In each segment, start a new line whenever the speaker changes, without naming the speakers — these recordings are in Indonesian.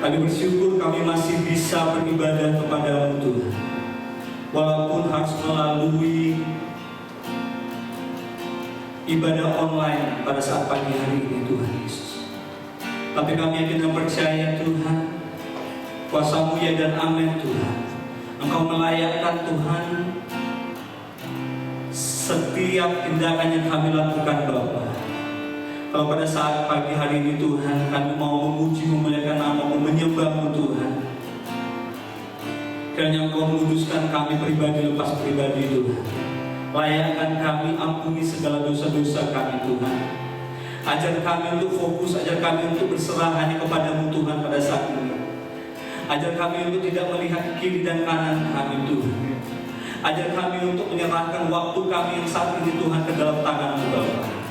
Kami bersyukur kami masih bisa beribadah kepada-Mu Tuhan, walaupun harus melalui ibadah online pada saat pagi hari ini Tuhan Yesus. Tapi kami yakin dan percaya Tuhan, kuasa-Mu ya dan amin Tuhan. Engkau melayakkan Tuhan setiap tindakan yang kami lakukan Bapa. Kalau pada saat pagi hari ini Tuhan, kami mau memuji, memuliakan nama-Mu, menyembah-Mu Tuhan. Kiranya Engkau menguduskan kami pribadi lepas pribadi Tuhan. Layakkan kami, ampuni segala dosa-dosa kami Tuhan. Ajar kami untuk fokus, ajar kami untuk berserah hanya kepada-Mu Tuhan pada saat ini. Ajar kami untuk tidak melihat kiri dan kanan kami Tuhan. Ajar kami untuk menyerahkan waktu kami yang saat ini Tuhan ke dalam tangan-Mu Bapa.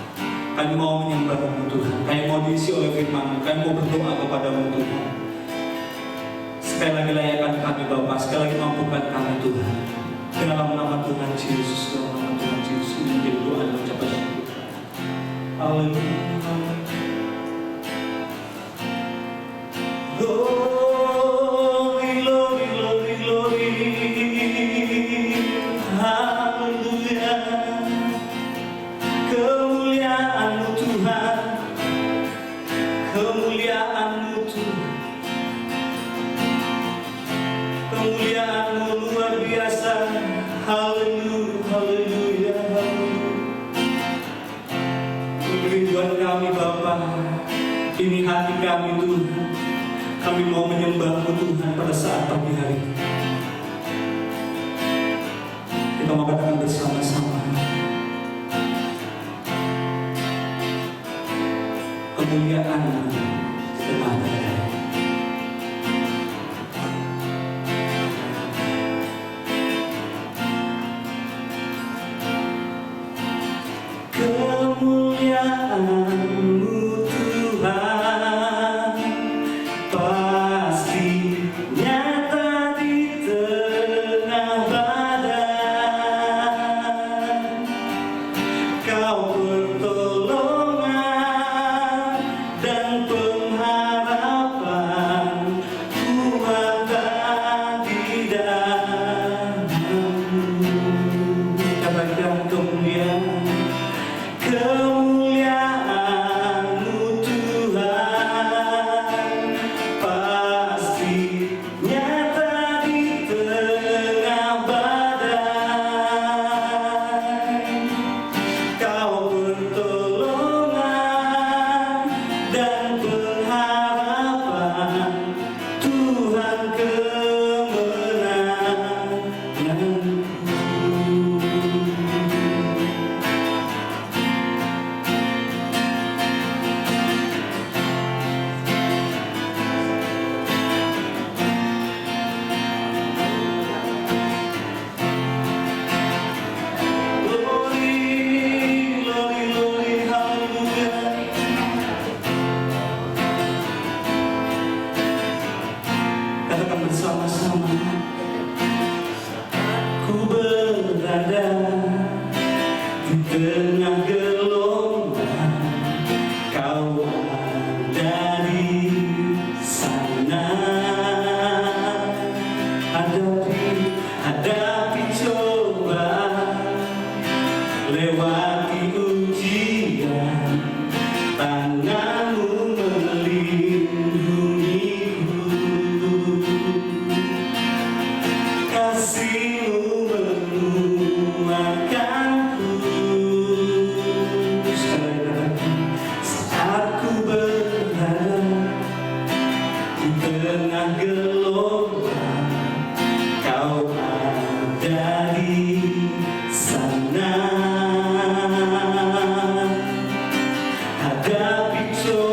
Kami mau menyembah-Mu Tuhan, kami mau diisi oleh firman-Mu, kami mau berdoa kepada-Mu Tuhan. Sekali lagi layakkan kami Bapa, sekali lagi mampukan kami Tuhan. Dalam nama Tuhan Yesus, dalam nama Tuhan Yesus, ini menjadi doa dan ucapan syukur. Haleluya. Glory, glory, glory, glory. Haleluya. Kemuliaan-Mu Tuhan, kemuliaan-Mu Tuhan, kemuliaan-Mu luar biasa. Haleluya, haleluya, haleluya. Kerinduan kami Bapa, ini hati kami Tuhan. Kami mau menyembah-Mu Tuhan pada saat pagi hari ini. Kita mau katakan bersama-sama, kemuliaan-Mu kepada kemuliaan-Mu Tuhan pasti nyata di tengah badan. Kau pertolongan dan pengharapan, Tuhan kandidat-Mu. Katakan kemuliaan, kemuliaan-Mu Tuhan pasti nyata di tengah badan. Kau pertolongan dan pengharapan, Tuhan kemenangan. Glory, glory, glory, hallelujah. Katakan bersama-sama, ku berada di tengah gelombang, Kau ada di sana. Hadapi cobaan, lewati ujian, tangan-Mu melindungiku, kasih-Mu menguatkanku. Saat ku berada di tengah gelombang, Kau ada di sana. Hadapi cobaan,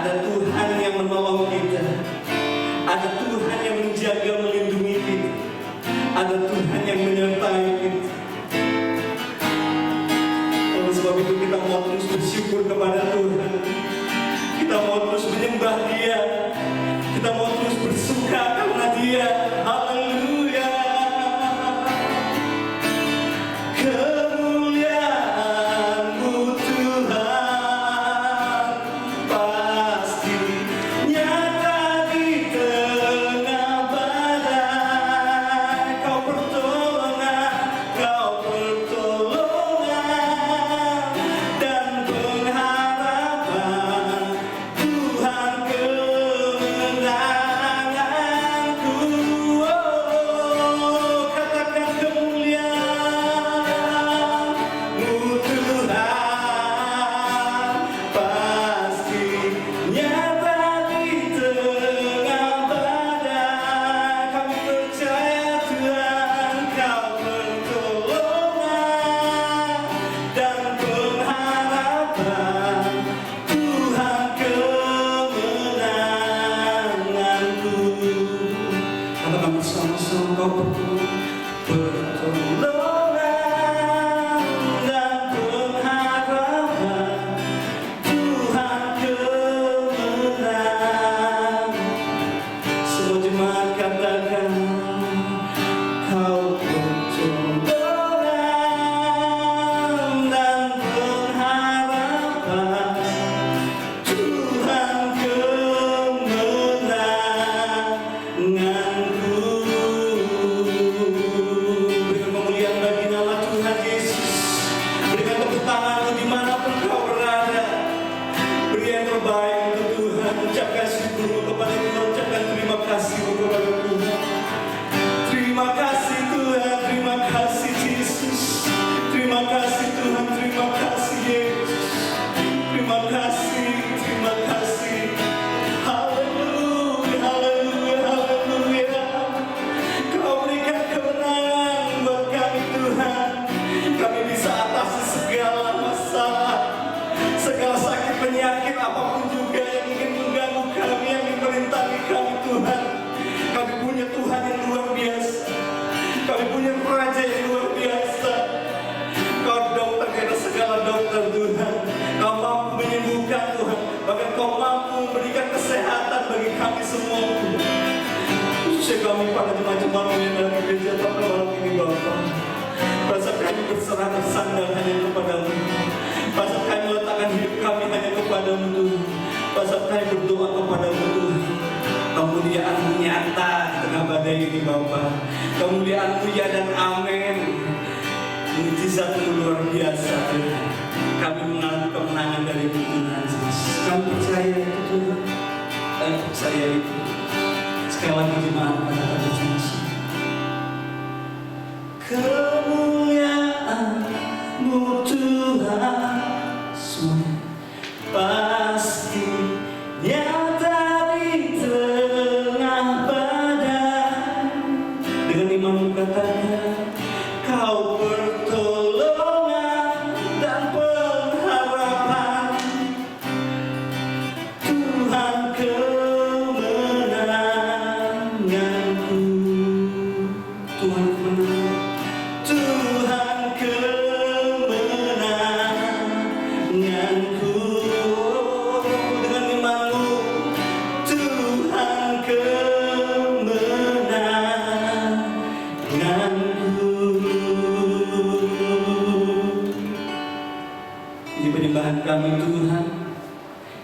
Ada Tuhan yang menolong kita. Ada Tuhan yang menjaga, melindungi kita. Ada Tuhan yang menyertai kita. Oleh sebab itu kita mau terus bersyukur kepada Tuhan. Kita mau terus menyembah Dia. Kita mau terus bersuka karena Dia. Haleluya. Kemuliaan-Mu Tuhan pasti nyata di tengah badai. Kau pertolongan dan pengharapan. Tuhan kemenanganku. Oh, katakan kemuliaan-Mu Tuhan pasti nyata di tengah badai. Kami percaya Tuhan, Kau pertolongan dan pengharapan. Tuhan kemenanganku. Katakan bersama-sama, Kau pertolongan dan pengharapan. Tuhan kemenangan. Semua jemaat katakan, Kau pertolongan dan pengharapan. Tuhan kemenanganku. Berikan kemuliaan bagi nama Tuhan Yesus. Berikan tepuk tanganmu dimanapun kau berada. Beri yang terbaik untuk Tuhan. Ucapkan syukurmu kepada Tuhan. Ucapkan terima kasihmu kepada Tuhan. Terima kasih Tuhan. Terima kasih Yesus. Terima kasih Tuhan. Terima kasih Yesus. Terima kasih. Terima kasih. Haleluya. Haleluya. Haleluya. Kau berikan kemenangan buat kami Tuhan. Kami bisa atasi segala masalah, segala sakit penyakit apapun juga yang ingin mengganggu kami, yang ingin merintangi kami Tuhan. Kami punya Tuhan yang luar biasa. Kami punya Raja yang luar biasa. Kau dokter kena segala dokter Tuhan. Kau mampu menyembuhkan Tuhan. Bahkan Kau mampu memberikan kesehatan bagi kami semua Tuhan. Khususnya kami para jemaat-jemaat yang dalam gereja pada malam ini Bapa. Pasal kami berserah bersandar hanya kepadamu. Pasal kami meletakkan hidup kami hanya kepadamu Tuhan. Pasal kami berdoa kepadamu Tuhan. Kemuliaan-Mu nyata di tengah badai ini Bapa. Kemuliaan-Mu ya dan amin. Mujizat-Mu luar biasa Tuhan. Kami mengalami kemenangan dari Tuhan Yesus. Kami percaya itu Tuhan. Kami percaya itu. Sekali lagi jemaat katakan bersama-sama. Kemuliaan-Mu Tuhan semua pasti nyata di tengah badai. Dengan iman katakan, Kau pertolongan dan pengharapan. Tuhan kemenanganku. Tuhan kemenangan. Tuhan kemenanganku. Dengan iman-Mu, Tuhan kemenanganku. Ini penyembahan kami Tuhan.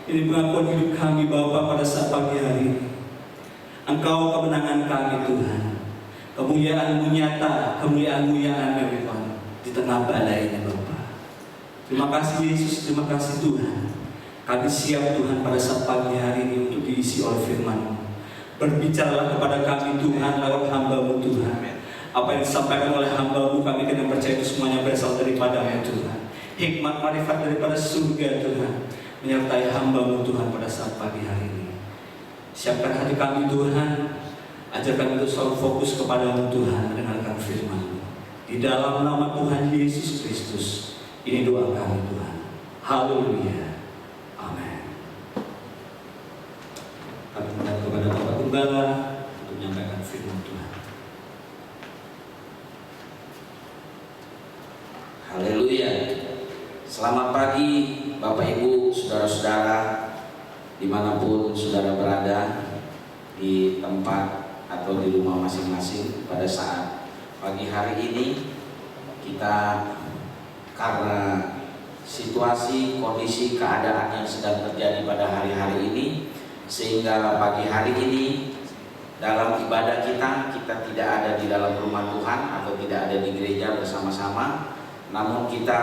Ini pengakuan hidup kami Bapa pada saat pagi hari ini. Engkau kemenangan kami Tuhan. Kemuliaan-Mu nyata, kemuliaan-Mu yang amin di tengah badai ini Bapa. Terima kasih Yesus, terima kasih Tuhan. Kami siap Tuhan pada saat pagi hari ini untuk diisi oleh firman-Mu. Berbicaralah kepada kami Tuhan lewat hamba-Mu Tuhan. Apa yang disampaikan oleh hamba-Mu kami kena percaya itu semuanya berasal daripada-Mu Tuhan. Hikmat marifat daripada surga Tuhan menyertai hamba-Mu Tuhan pada saat pagi hari ini. Siapkan hati kami Tuhan. Ajar kami untuk selalu fokus kepada-Mu Tuhan, mendengarkan firman-Mu. Di dalam nama Tuhan Yesus Kristus, ini doa kami Tuhan. Haleluya. Amin. gembala untuk menyampaikan firman Tuhan.
Haleluya. Selamat pagi Bapak Ibu, saudara-saudara, dimanapun saudara berada, di tempat atau di rumah masing-masing. Pada saat pagi hari ini kita, karena situasi, kondisi, keadaan yang sedang terjadi pada hari-hari ini, sehingga pagi hari ini dalam ibadah kita tidak ada di dalam rumah Tuhan atau tidak ada di gereja bersama-sama, namun kita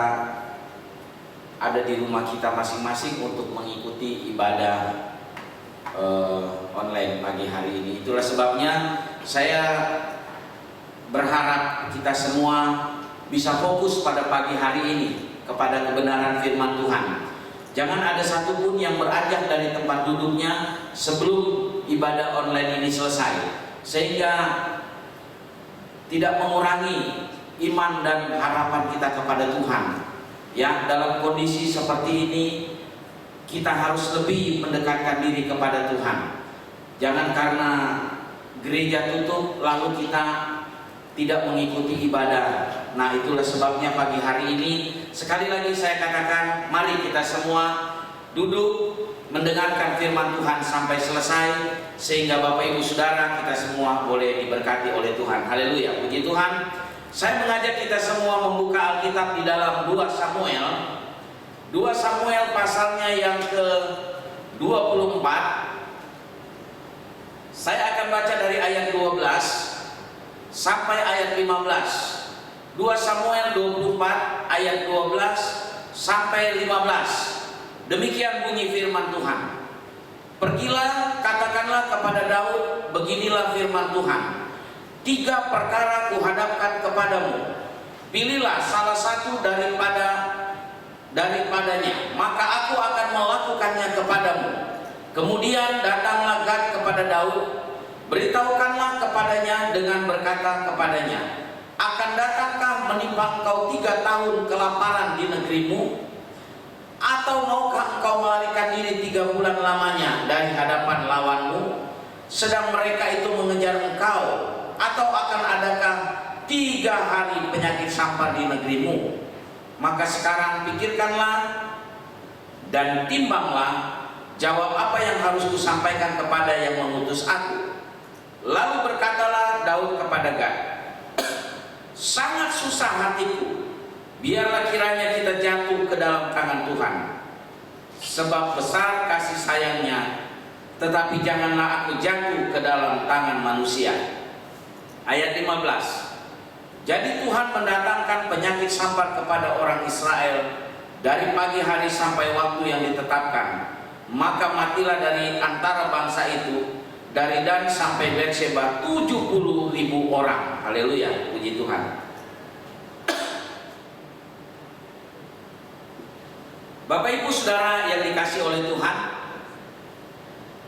ada di rumah kita masing-masing untuk mengikuti ibadah online pagi hari ini. Itulah sebabnya saya berharap kita semua bisa fokus pada pagi hari ini kepada kebenaran firman Tuhan. Jangan ada satupun yang beranjak dari tempat duduknya sebelum ibadah online ini selesai, sehingga tidak mengurangi iman dan harapan kita kepada Tuhan. Ya, dalam kondisi seperti ini kita harus lebih mendekatkan diri kepada Tuhan. Jangan karena gereja tutup lalu kita tidak mengikuti ibadah. Nah, itulah sebabnya pagi hari ini sekali lagi saya katakan, mari kita semua duduk mendengarkan firman Tuhan sampai selesai, sehingga Bapak Ibu Saudara kita semua boleh diberkati oleh Tuhan. Haleluya, puji Tuhan. Saya mengajak kita semua membuka Alkitab di dalam 2 Samuel. 2 Samuel pasalnya yang ke-24. Saya akan baca dari ayat 12 sampai ayat 15. 2 Samuel 24 ayat 12 sampai 15. Demikian bunyi firman Tuhan. Pergilah, katakanlah kepada Daud, beginilah firman Tuhan. 3 perkara kuhadapkan kepadamu. Pilihlah salah satu daripadanya, maka aku akan melakukannya kepadamu. Kemudian datanglah Gad kepada Daud, beritahukanlah kepadanya dengan berkata kepadanya, akan datangkah menimpa engkau 3 tahun kelaparan di negerimu? Atau maukah engkau melarikan diri 3 bulan lamanya dari hadapan lawanmu, sedang mereka itu mengejar engkau? Atau akan adakah 3 hari penyakit sampar di negerimu? Maka sekarang pikirkanlah dan timbanglah, jawab apa yang harus kusampaikan kepada yang mengutus aku. Lalu berkatalah Daud kepada Gad, sangat susah hatiku, biarlah kiranya kita jatuh ke dalam tangan Tuhan, sebab besar kasih sayangnya, tetapi janganlah aku jatuh ke dalam tangan manusia. Ayat 15. Jadi Tuhan mendatangkan penyakit sampar kepada orang Israel dari pagi hari sampai waktu yang ditetapkan. Maka matilah dari antara bangsa itu, dari Dan sampai Berseba 70.000 orang. Haleluya, puji Tuhan. Bapak Ibu Saudara yang dikasih oleh Tuhan,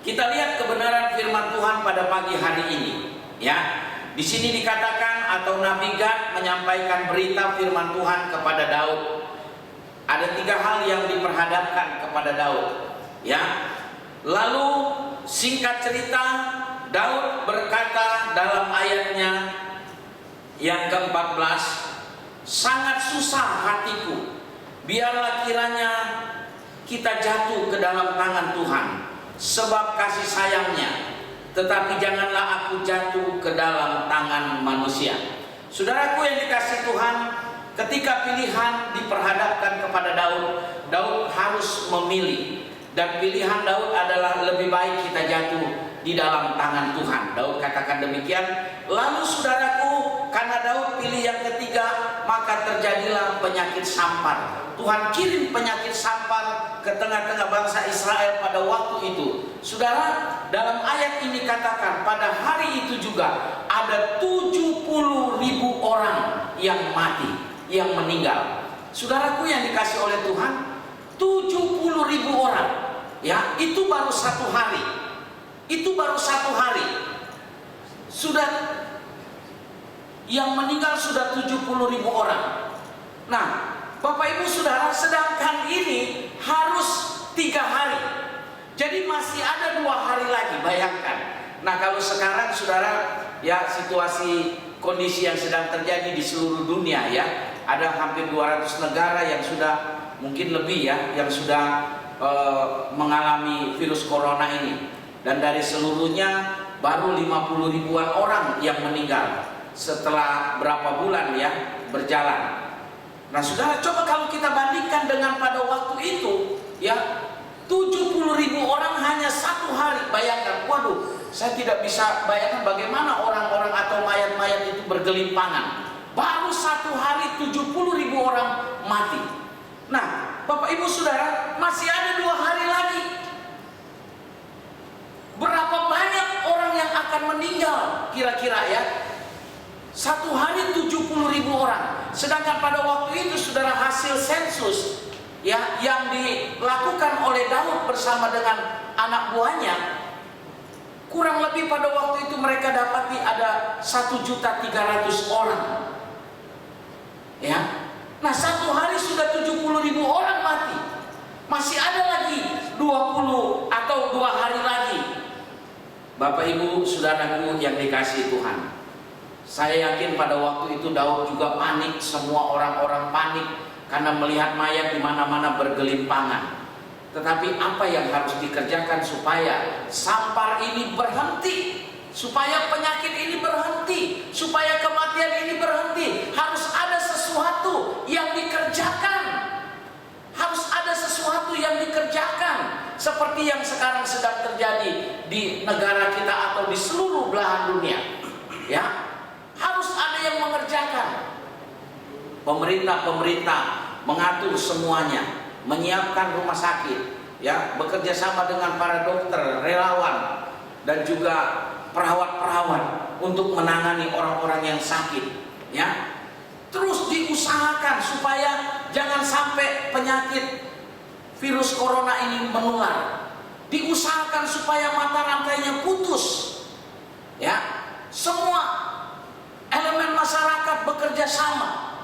kita lihat kebenaran firman Tuhan pada pagi hari ini. Ya, di sini dikatakan atau Nabi Gad menyampaikan berita firman Tuhan kepada Daud. Ada 3 hal yang diperhadapkan kepada Daud. Ya, lalu singkat cerita, Daud berkata dalam ayatnya yang ke-14, sangat susah hatiku, biarlah kiranya kita jatuh ke dalam tangan Tuhan, sebab kasih sayangnya, tetapi janganlah aku jatuh ke dalam tangan manusia. Saudaraku yang dikasih Tuhan, ketika pilihan diperhadapkan kepada Daud, Daud harus memilih. Dan pilihan Daud adalah lebih baik kita jatuh di dalam tangan Tuhan. Daud katakan demikian. Lalu saudaraku, karena Daud pilih yang ketiga, maka terjadilah penyakit sampar. Tuhan kirim penyakit sampar ke tengah-tengah bangsa Israel pada waktu itu. Saudara, dalam ayat ini katakan pada hari itu juga ada 70.000 orang yang mati, yang meninggal. Saudaraku yang dikasih oleh Tuhan, 70.000 orang. Ya, itu baru 1 hari. Itu baru 1 hari. Sudah yang meninggal sudah 70.000 orang. Nah, Bapak Ibu Saudara, sedangkan ini harus 3 hari. Jadi masih ada 2 hari lagi, bayangkan. Nah, kalau sekarang saudara, ya situasi kondisi yang sedang terjadi di seluruh dunia, ya, ada hampir 200 negara yang sudah, mungkin lebih ya, yang sudah mengalami virus corona ini. Dan dari seluruhnya baru 50 ribuan orang yang meninggal setelah berapa bulan ya berjalan. Nah saudara, coba kalau kita bandingkan dengan pada waktu itu, ya, 70 ribu orang hanya satu hari. Bayangkan, waduh, saya tidak bisa bayangkan bagaimana orang-orang atau mayat-mayat itu bergelimpangan. Baru satu hari 70 ribu orang mati. Nah Bapak Ibu Saudara, masih ada 2 hari lagi. Berapa banyak orang yang akan meninggal kira-kira ya? Satu hari 70 ribu orang. Sedangkan pada waktu itu saudara, hasil sensus ya yang dilakukan oleh Daud bersama dengan anak buahnya, kurang lebih pada waktu itu mereka dapati ada 1.300.000 orang. Ya. Nah satu hari sudah 70 ribu orang mati. Masih ada lagi 20 atau 2 hari lagi. Bapak Ibu Saudaraku yang dikasihi Tuhan, saya yakin pada waktu itu Daud juga panik, semua orang-orang panik karena melihat mayat di mana-mana bergelimpangan. Tetapi apa yang harus dikerjakan supaya sampar ini berhenti, supaya penyakit ini berhenti, supaya kematian ini berhenti? Harus ada sesuatu yang dikerjakan. Harus ada sesuatu yang dikerjakan, seperti yang sekarang sedang terjadi di negara kita atau di seluruh belahan dunia. Ya, harus ada yang mengerjakan. Pemerintah mengatur semuanya, menyiapkan rumah sakit, ya, bekerja sama dengan para dokter, relawan, dan juga perawat-perawat untuk menangani orang-orang yang sakit, ya. Terus diusahakan supaya jangan sampai penyakit virus corona ini menular. Diusahakan supaya mata rantainya putus, ya. Semua elemen masyarakat bekerja sama,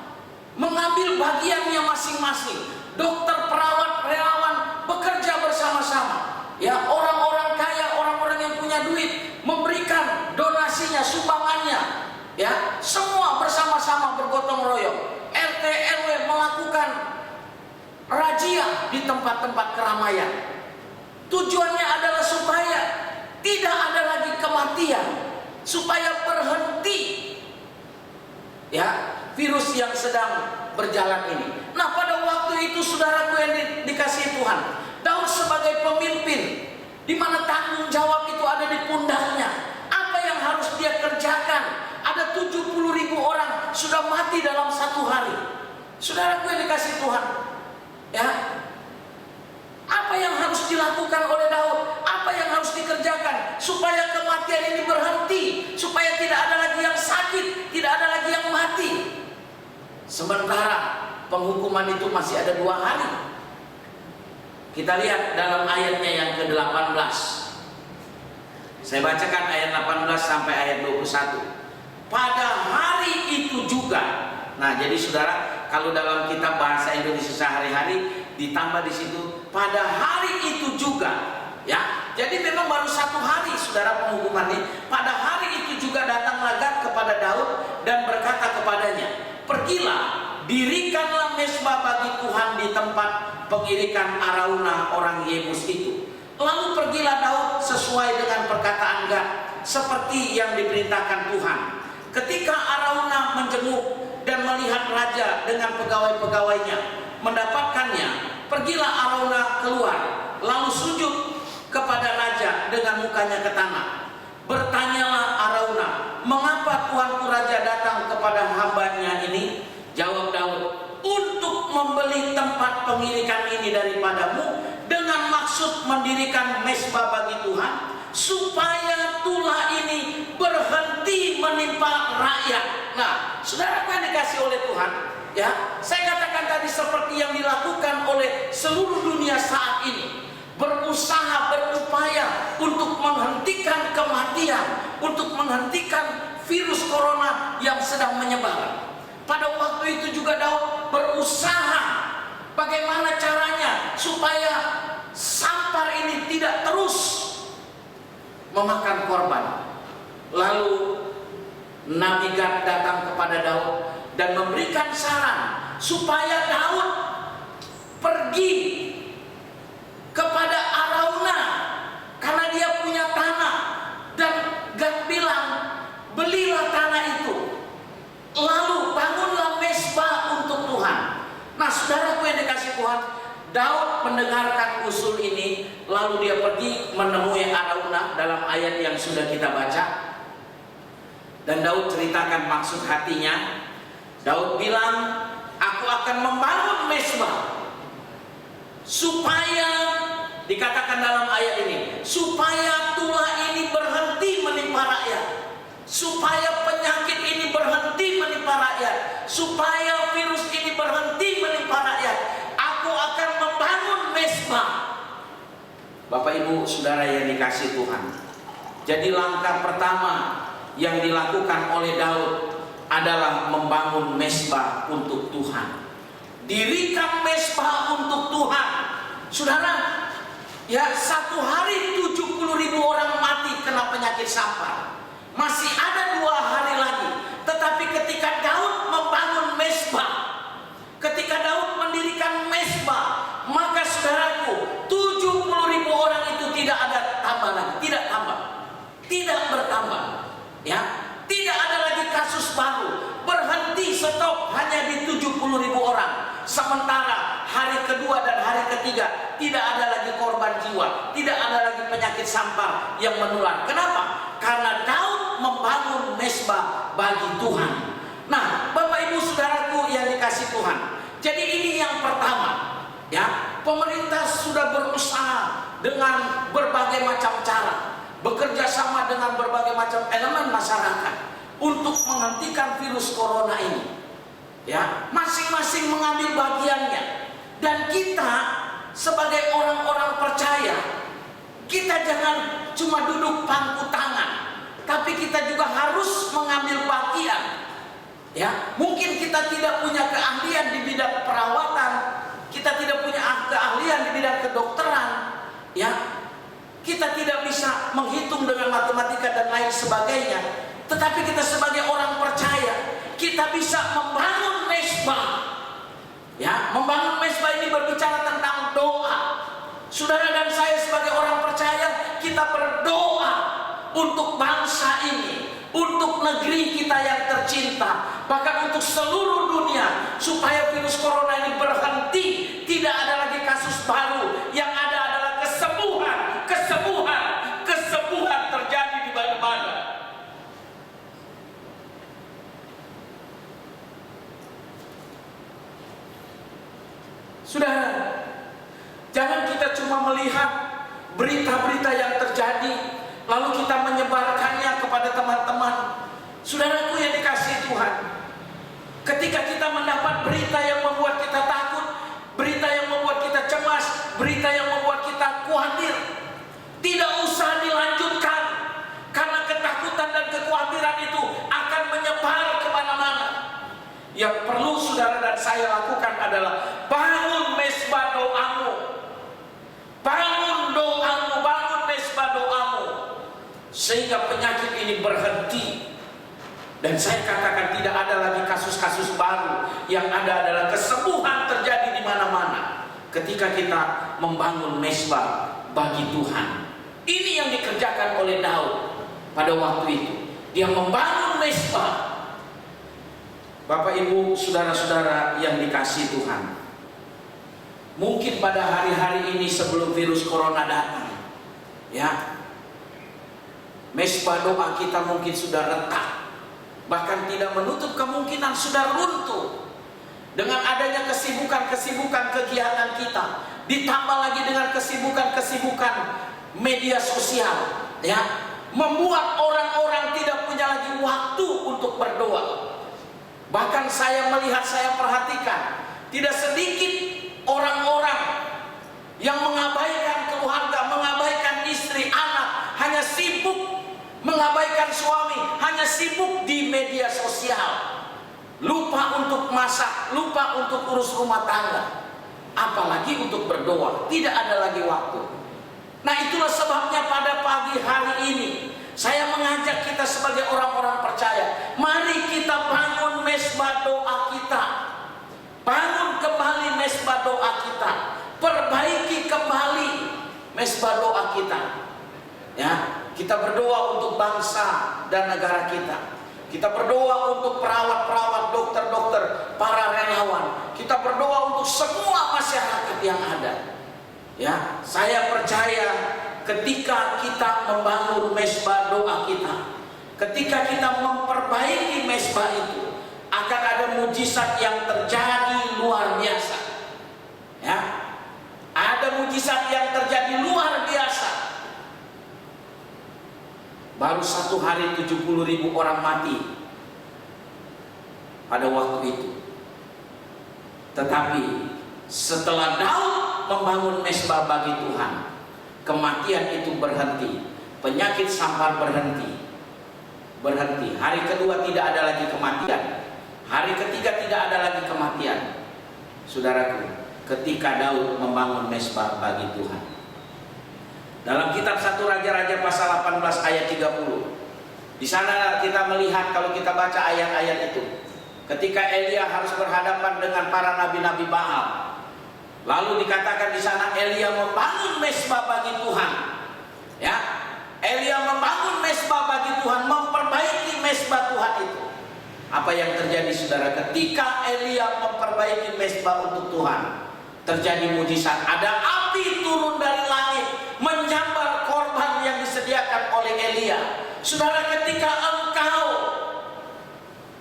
mengambil bagiannya masing-masing. Dokter, perawat, relawan bekerja bersama-sama. Ya, orang-orang kaya, orang-orang yang punya duit memberikan donasinya, sumbangannya. Ya, semua bersama-sama bergotong royong. RT RW melakukan razia di tempat-tempat keramaian. Tujuannya adalah supaya tidak ada lagi kematian, supaya berhenti ya virus yang sedang berjalan ini. Nah pada waktu itu saudaraku yang dikasihi Tuhan, Daud sebagai pemimpin, di mana tanggung jawab itu ada di pundaknya. Apa yang harus dia kerjakan? Ada 70 ribu orang sudah mati dalam satu hari. Saudaraku yang dikasihi Tuhan, ya, apa yang harus dilakukan oleh Daud? Apa yang harus dikerjakan supaya kematian ini berhenti, supaya tidak ada lagi yang sakit, tidak ada lagi yang mati? Sementara penghukuman itu masih ada 2 hari. Kita lihat dalam ayatnya yang ke-18. Saya bacakan ayat 18 sampai ayat 21. Pada hari itu juga. Nah, jadi saudara, kalau dalam kitab bahasa Indonesia sehari-hari ditambah di situ pada hari itu juga, ya. Jadi memang baru 1 hari saudara penghukuman ini. Pada hari itu juga datanglah Gad kepada Daud dan berkata kepadanya, "Pergilah, dirikanlah mezbah bagi Tuhan di tempat pengirikan Araunah orang Yebus itu." Lalu pergilah Daud sesuai dengan perkataan Gad, seperti yang diperintahkan Tuhan. Ketika Araunah menjenguk dan melihat raja dengan pegawai-pegawainya mendapatkannya, pergilah Araunah keluar, lalu sujud kepada raja dengan mukanya ke tanah. Bertanyalah Araunah, "Mengapa tuanku raja datang kepada hambanya ini?" Jawab Daud, "Untuk membeli tempat pengirikan ini daripadamu dengan maksud mendirikan mezbah bagi Tuhan, supaya tulah ini berhenti menimpa rakyat." Nah, saudara yang dikasih oleh Tuhan, ya, saya katakan tadi seperti yang dilakukan oleh seluruh dunia saat ini, berusaha, berupaya untuk menghentikan kematian, untuk menghentikan virus corona yang sedang menyebar. Pada waktu itu juga Daud berusaha bagaimana caranya supaya sampar ini tidak terus memakan korban. Lalu Nabi Gad datang kepada Daud dan memberikan saran supaya Daud pergi kepada Arauna karena dia punya tanah. Dan Gad bilang, belilah tanah itu, lalu bangunlah mezbah untuk Tuhan. Nah, saudaraku yang dikasih Tuhan, Daud mendengarkan usul ini, lalu dia pergi menemui Arauna dalam ayat yang sudah kita baca. Dan Daud ceritakan maksud hatinya. Daud bilang, aku akan membangun mezbah supaya, dikatakan dalam ayat ini, supaya tulah ini berhenti menimpa rakyat, supaya penyakit ini berhenti menimpa rakyat, supaya virus ini berhenti menimpa rakyat. Aku akan membangun mezbah. Bapak Ibu Saudara yang dikasih Tuhan, jadi langkah pertama yang dilakukan oleh Daud adalah membangun mezbah untuk Tuhan. Dirikan mezbah untuk Tuhan. Saudara, ya, satu hari 70.000 orang mati kena penyakit sampar. Masih ada 2 hari lagi. Tetapi ketika Daud membangun mezbah, ketika Daud mendirikan mezbah, maka saudaraku, 70.000 orang itu tidak ada tambah lagi, tidak tambah, tidak bertambah. Ya, tidak ada lagi kasus baru, berhenti, stop hanya di 70.000 orang. Sementara hari kedua dan hari ketiga tidak ada lagi korban jiwa, tidak ada lagi penyakit sampar yang menular. Kenapa? Karena Daud membangun mezbah bagi Tuhan. Nah, Bapak Ibu Saudaraku yang dikasih Tuhan, jadi ini yang pertama. Ya, pemerintah sudah berusaha dengan berbagai macam cara, bekerja sama dengan berbagai macam elemen masyarakat untuk menghentikan virus corona ini. Ya, masing-masing mengambil bagiannya. Dan kita sebagai orang-orang percaya, kita jangan cuma duduk pangku tangan, tapi kita juga harus mengambil bagian. Ya, mungkin kita tidak punya keahlian di bidang perawatan, kita tidak punya keahlian di bidang kedokteran, ya. Kita tidak bisa menghitung dengan matematika dan lain sebagainya. Tetapi kita sebagai orang percaya, kita bisa membangun mezbah. Ya, membangun mezbah ini berbicara tentang doa. Saudara dan saya sebagai orang percaya, kita berdoa untuk bangsa ini, untuk negeri kita yang tercinta, bahkan untuk seluruh dunia, supaya virus corona ini berhenti. Tidak ada lagi kasus baru, yang ada adalah kesembuhan terjadi di mana-mana. Saudara, jangan kita cuma melihat berita-berita yang terjadi lalu kita menyebarkannya kepada teman-teman. Saudaraku yang dikasihi Tuhan, ketika kita mendapat berita yang membuat kita takut, berita yang membuat kita cemas, berita yang membuat kita khawatir, tidak usah dilanjutkan, karena ketakutan dan kekhawatiran itu akan menyebar kemana-mana. Yang perlu saudara dan saya lakukan adalah bangun mezbah doamu, bangun doamu, bangun mezbah doamu, sehingga penyakit ini berhenti. Dan saya katakan tidak ada lagi kasus-kasus baru, yang ada adalah kesembuhan terjadi di mana-mana ketika kita membangun mezbah bagi Tuhan. Ini yang dikerjakan oleh Daud pada waktu itu. Dia membangun mezbah. Bapak Ibu saudara-saudara yang dikasihi Tuhan, mungkin pada hari-hari ini sebelum virus corona datang, ya, mezbah doa kita mungkin sudah retak, bahkan tidak menutup kemungkinan sudah runtuh. Dengan adanya kesibukan-kesibukan kegiatan kita, ditambah lagi dengan kesibukan-kesibukan media sosial, ya, membuat orang-orang tidak punya lagi waktu untuk berdoa. Bahkan saya melihat, saya perhatikan, tidak sedikit orang-orang yang mengabaikan keluarga, mengabaikan istri, anak, hanya sibuk mengabaikan suami, hanya sibuk di media sosial, lupa untuk masak, lupa untuk urus rumah tangga, apalagi untuk berdoa. Tidak ada lagi waktu. Nah, itulah sebabnya pada pagi hari ini mengajak kita sebagai orang-orang percaya, mari kita bangun mesbah doa kita. Bangun kembali mesbah doa kita. Perbaiki kembali mesbah doa kita. Ya, kita berdoa untuk bangsa dan negara kita. Kita berdoa untuk perawat-perawat, dokter-dokter, para relawan. Kita berdoa untuk semua masyarakat yang ada. Ya, saya percaya ketika kita membangun mesbah doa kita, ketika kita memperbaiki mesbah itu, akan ada mujizat yang terjadi luar biasa. Ya, ada mujizat yang terjadi luar biasa. Baru 1 hari 70.000 orang mati pada waktu itu. Tetapi setelah Daud membangun mesbah bagi Tuhan, kematian itu berhenti, penyakit sampar berhenti. Hari kedua tidak ada lagi kematian, hari ketiga tidak ada lagi kematian. Saudaraku, ketika Daud membangun mesbah bagi Tuhan. Dalam kitab 1 Raja-Raja pasal 18 ayat 30. Di sana kita melihat, kalau kita baca ayat-ayat itu, ketika Elia harus berhadapan dengan para nabi-nabi Baal. Lalu dikatakan di sana Elia membangun mesbah bagi Tuhan. Ya, Elia membangun mesbah bagi Tuhan, memperbaiki mesbah Tuhan itu. Apa yang terjadi, saudara? Ketika Elia memperbaiki mesbah untuk Tuhan, terjadi mujizat. Ada api turun dari langit menyambar korban yang disediakan oleh Elia. Saudara,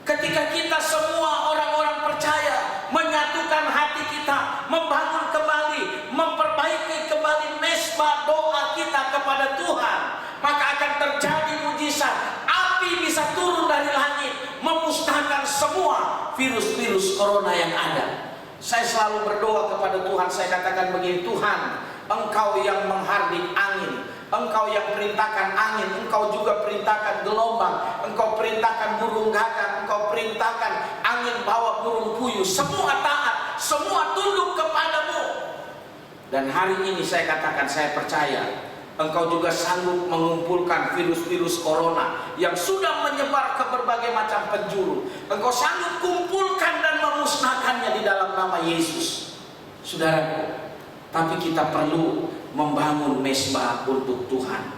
ketika kita semua orang-orang percaya menyatukan hati kita, membangun kembali, memperbaiki kembali mesbah doa kita kepada Tuhan, maka akan terjadi mujizat. Api bisa turun dari langit, memusnahkan semua virus-virus corona yang ada. Saya selalu berdoa kepada Tuhan, saya katakan begini, Tuhan, Engkau yang menghardik angin, Engkau yang perintahkan angin, Engkau juga perintahkan gelombang, Engkau perintahkan burung gagak, Engkau perintahkan angin bawa burung puyuh, semua taat, semua tunduk kepadamu. Dan hari ini saya katakan, saya percaya Engkau juga sanggup mengumpulkan virus-virus corona yang sudah menyebar ke berbagai macam penjuru. Engkau sanggup kumpulkan dan memusnahkannya di dalam nama Yesus. Saudaraku, tapi kita perlu membangun mesbah untuk Tuhan.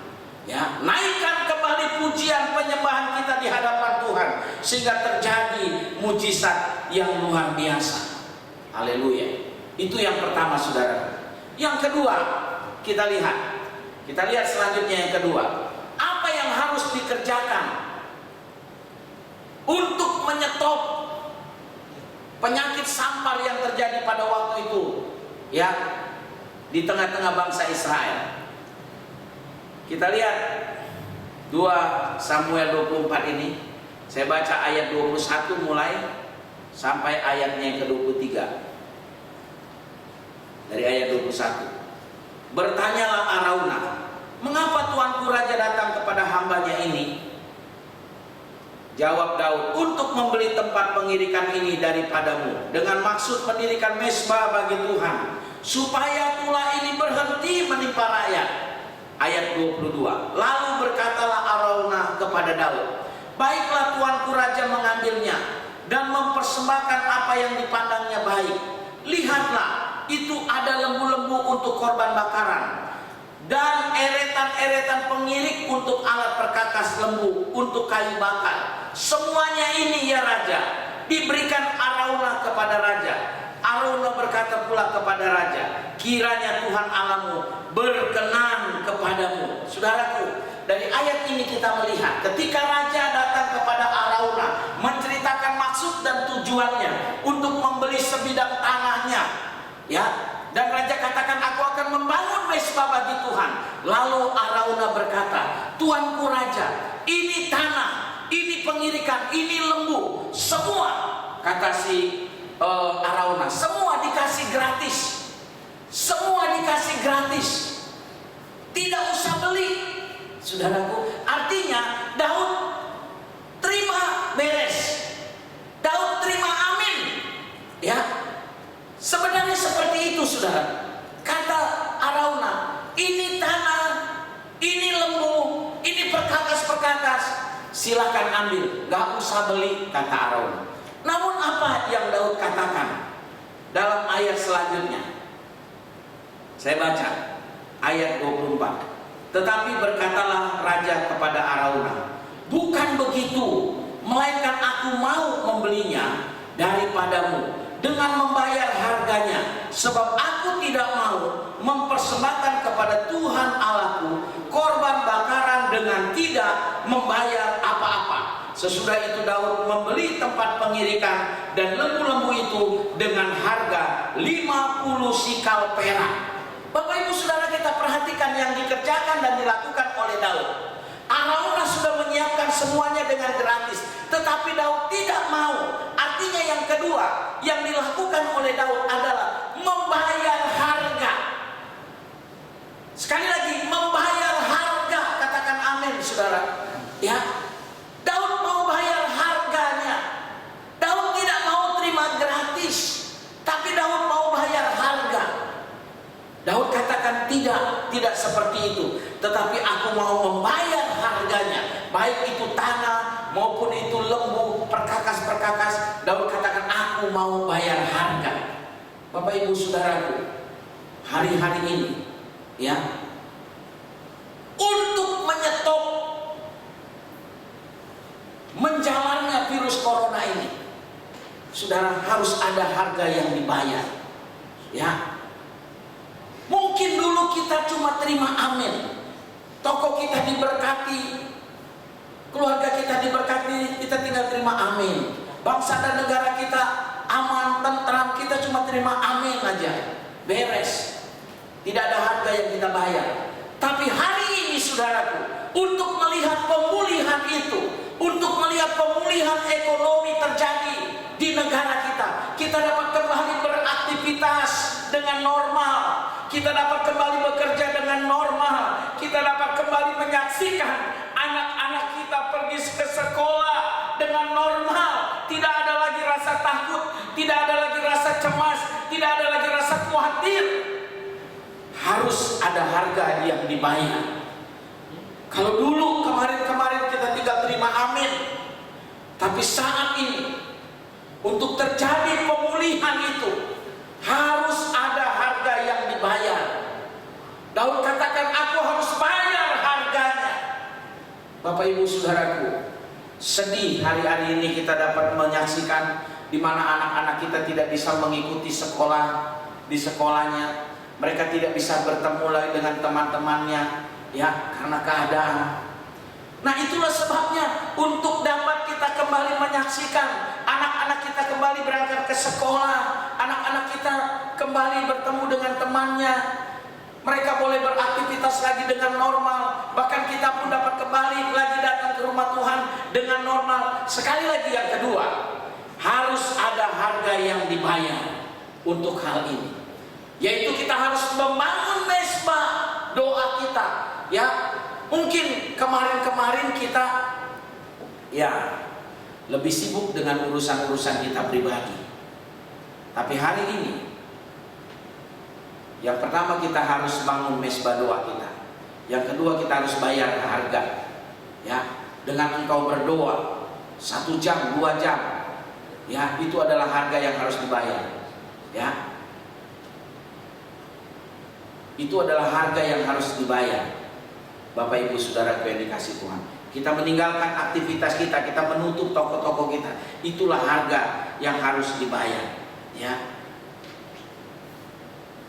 Ya, naikkan kembali pujian penyembahan kita di hadapan Tuhan sehingga terjadi mujizat yang luar biasa. Haleluya. Itu yang pertama, saudara. Yang kedua, kita lihat selanjutnya yang kedua. Apa yang harus dikerjakan untuk menyetop penyakit sampar yang terjadi pada waktu itu, ya, di tengah-tengah bangsa Israel? Kita lihat 2 Samuel 24 ini. Saya baca ayat 21 mulai sampai ayatnya yang ke-23. Dari ayat 21. Bertanyalah Arauna, mengapa tuanku raja datang kepada hambanya ini? Jawab Daud, untuk membeli tempat pengirikan ini daripadamu, dengan maksud mendirikan mesbah bagi Tuhan, supaya tulah ini berhenti menimpa rakyat. Ayat 22. Lalu berkatalah Arauna kepada Daud, baiklah tuanku raja mengambilnya dan mempersembahkan apa yang dipandangnya baik. Lihatlah, itu ada lembu-lembu untuk korban bakaran dan eretan-eretan pengirik untuk alat perkakas lembu untuk kayu bakar. Semuanya ini, ya raja, diberikan Arauna kepada raja. Arauna berkata pula kepada raja, kiranya Tuhan Allahmu berkenan kepadamu. Saudaraku, dari ayat ini kita melihat ketika raja datang kepada Arauna menceritakan maksud dan tujuannya untuk membeli sebidang tanahnya, ya, dan raja katakan, aku akan membangun mesbah bagi Tuhan. Lalu Arauna berkata, tuanku raja, ini tanah, ini pengirikan, ini lembu, semua, kata si Arauna, semua dikasih gratis, semua dikasih gratis, tidak usah beli. Saudaraku, artinya Daud terima beres, Daud terima amin, ya. Sebenarnya seperti itu, saudara. Kata Arauna, ini tanah, ini lembu, ini perkakas-perkakas, Silahkan ambil, gak usah beli, kata Arauna. Namun apa yang Daud katakan dalam ayat selanjutnya? Saya baca ayat 24. Tetapi berkatalah raja kepada Arauna, bukan begitu, melainkan aku mau membelinya daripadamu dengan membayar harganya, sebab aku tidak mau mempersembahkan kepada Tuhan Allahku korban bakaran dengan tidak membayar apa-apa. Sesudah itu Daud membeli tempat pengirikan dan lembu-lembu itu dengan harga 50 sikal perak. Bapak Ibu Saudara, kita perhatikan yang dikerjakan dan dilakukan oleh Daud. Arauna sudah menyiapkan semuanya dengan gratis, tetapi Daud tidak mau. Artinya yang kedua yang dilakukan oleh Daud adalah membayar harga. Sekali lagi, membayar harga. Katakan amin, saudara. Ya, Daud mau bayar harganya. Daud tidak mau terima gratis, tapi Daud mau bayar harga. Daud katakan tidak seperti itu, tetapi aku mau membayar harganya, baik itu tanah maupun itu lembu, perkakas-perkakas. Daud katakan aku mau bayar harga. Bapak Ibu Saudaraku, hari-hari ini ya, untuk menyetop menjalarnya virus corona ini, saudara, harus ada harga yang dibayar. Ya, mungkin dulu kita cuma terima amin, toko kita diberkati, keluarga kita diberkati, kita tinggal terima amin. Bangsa dan negara kita aman, tentram, kita cuma terima amin aja, beres. Tidak ada harga yang kita bayar. Tapi hari ini saudaraku, untuk melihat pemulihan itu, untuk melihat pemulihan ekonomi terjadi di negara kita dapat kembali beraktivitas dengan normal, kita dapat kembali bekerja dengan normal, kita dapat kembali menyaksikan anak-anak kita pergi ke sekolah dengan normal. Tidak ada lagi rasa takut, tidak ada lagi rasa cemas, tidak ada lagi rasa khawatir. Harus ada harga yang dibayar. Kalau dulu kemarin kita tinggal terima amin, tapi saat ini untuk terjadi pemulihan itu harus ada harga yang dibayar. Daud katakan aku harus bayar harganya. Bapak Ibu Saudaraku, sedih hari-hari ini kita dapat menyaksikan di mana anak-anak kita tidak bisa mengikuti sekolah di sekolahnya. Mereka tidak bisa bertemu lagi dengan teman-temannya, ya, karena keadaan. Nah, itulah sebabnya untuk dapat kita kembali menyaksikan anak-anak kita kembali berangkat ke sekolah, anak-anak kita kembali bertemu dengan temannya, mereka boleh beraktivitas lagi dengan normal, bahkan kita pun dapat kembali lagi datang ke rumah Tuhan dengan normal. Sekali lagi yang kedua, harus ada harga yang dibayar untuk hal ini, yaitu kita harus membangun mesbah doa kita. Ya, mungkin kemarin-kemarin kita ya lebih sibuk dengan urusan-urusan kita pribadi. Tapi hari ini yang pertama kita harus bangun mesbah doa kita. Yang kedua kita harus bayar harga. Ya, dengan engkau berdoa 1 jam, 2 jam, ya, itu adalah harga yang harus dibayar. Ya, itu adalah harga yang harus dibayar. Bapak Ibu Saudaraku yang dikasih Tuhan, kita meninggalkan aktivitas kita, kita menutup toko-toko kita, itulah harga yang harus dibayar. Ya,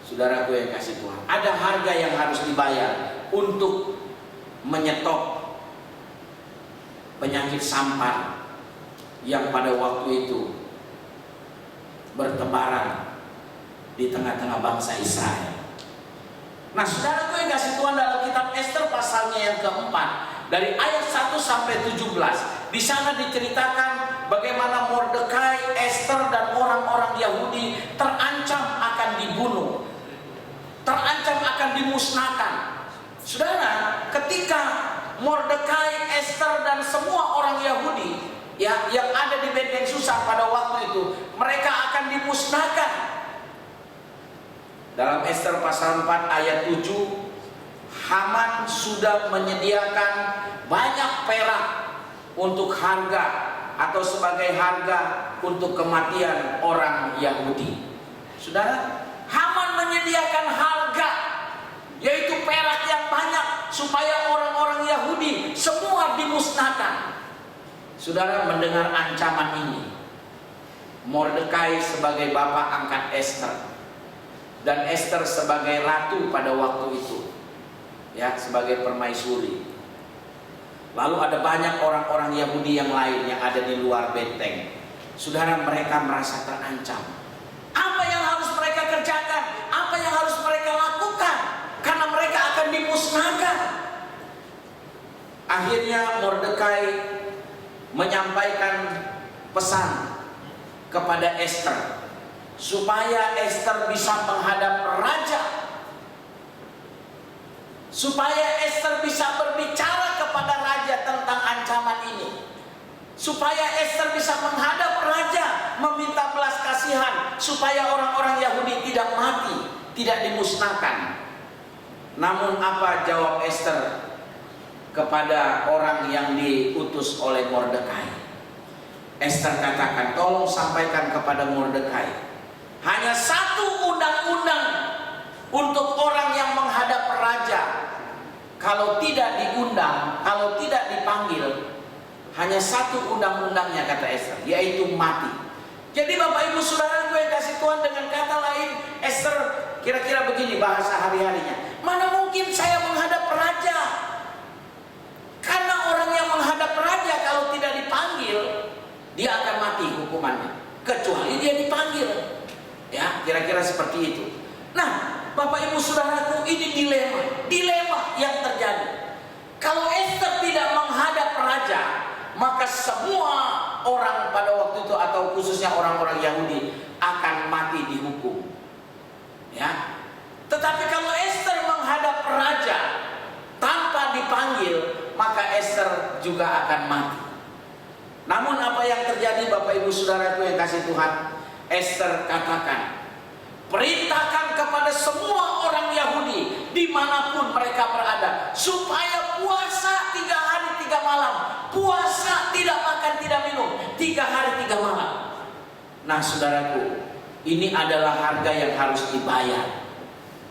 saudaraku yang kasih Tuhan, ada harga yang harus dibayar untuk menyetop penyakit sampar yang pada waktu itu bertebaran di tengah-tengah bangsa Israel. Nah, saudaraku yang kasih Tuhan, dalam kitab Ester pasalnya yang keempat, dari ayat 1 sampai 17, di sana diceritakan bagaimana Mordekai, Ester dan orang-orang Yahudi terancam akan dibunuh, terancam akan dimusnahkan. Saudara, ketika Mordekai, Ester dan semua orang Yahudi ya, yang ada di benteng Susa pada waktu itu, mereka akan dimusnahkan. Dalam Ester pasal 4 ayat 7, Haman sudah menyediakan banyak perak untuk harga atau sebagai harga untuk kematian orang Yahudi. Saudara, Haman menyediakan harga, yaitu perak yang banyak, supaya orang-orang Yahudi semua dimusnahkan. Saudara mendengar ancaman ini, Mordekai sebagai bapak angkat Esther, dan Esther sebagai ratu pada waktu itu, ya, sebagai permaisuri. Lalu ada banyak orang-orang Yahudi yang lain yang ada di luar benteng. Saudara, mereka merasa terancam. Apa yang harus mereka kerjakan? Apa yang harus mereka lakukan? Karena mereka akan dimusnahkan. Akhirnya Mordekai menyampaikan pesan kepada Esther, supaya Esther bisa menghadap raja, supaya Esther bisa berbicara kepada raja tentang ancaman ini, supaya Esther bisa menghadap raja, meminta belas kasihan, supaya orang-orang Yahudi tidak mati, tidak dimusnahkan. Namun apa jawab Esther kepada orang yang diutus oleh Mordekai? Esther katakan, tolong sampaikan kepada Mordekai, hanya satu undang-undang untuk orang yang menghadap raja. Kalau tidak diundang, kalau tidak dipanggil, hanya satu undang-undangnya, kata Esther, yaitu mati. Jadi Bapak Ibu Saudara yang kasih Tuhan, dengan kata lain, Esther kira-kira begini bahasa hari-harinya, mana mungkin saya menghadap raja? Karena orang yang menghadap raja kalau tidak dipanggil, dia akan mati hukumannya, kecuali dia dipanggil. Ya, kira-kira seperti itu. Nah, Bapak Ibu Saudaraku, ini dilema yang terjadi. Kalau Esther tidak menghadap raja, maka semua orang pada waktu itu, atau khususnya orang-orang Yahudi, akan mati dihukum. Ya. Tetapi kalau Esther menghadap raja tanpa dipanggil, maka Esther juga akan mati. Namun apa yang terjadi Bapak Ibu Saudaraku yang kasih Tuhan? Esther katakan, perintahkan kepada semua orang Yahudi dimanapun mereka berada, supaya puasa 3 hari 3 malam. Puasa, tidak makan tidak minum, 3 hari 3 malam. Nah saudaraku, ini adalah harga yang harus dibayar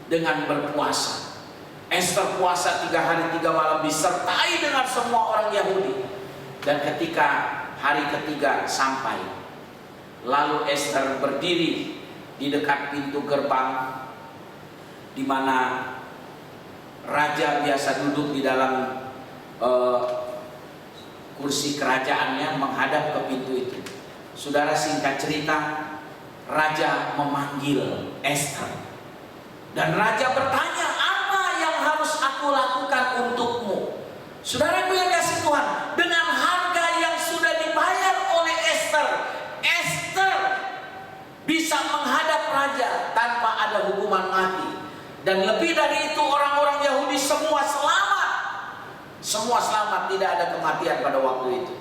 dengan berpuasa. Esther puasa 3 hari 3 malam disertai dengan semua orang Yahudi. Dan ketika hari ketiga sampai, lalu Esther berdiri di dekat pintu gerbang, di mana raja biasa duduk di dalam kursi kerajaannya menghadap ke pintu itu. Saudara, singkat cerita, raja memanggil Esther, dan raja bertanya, apa yang harus aku lakukan untukmu? Saudara yang kasih Tuhan, dengan harga yang sudah dibayar oleh Esther, Esther bisa menghadap raja tanpa ada hukuman mati. Dan lebih dari itu, orang-orang Yahudi semua selamat. Semua selamat, tidak ada kematian pada waktu itu.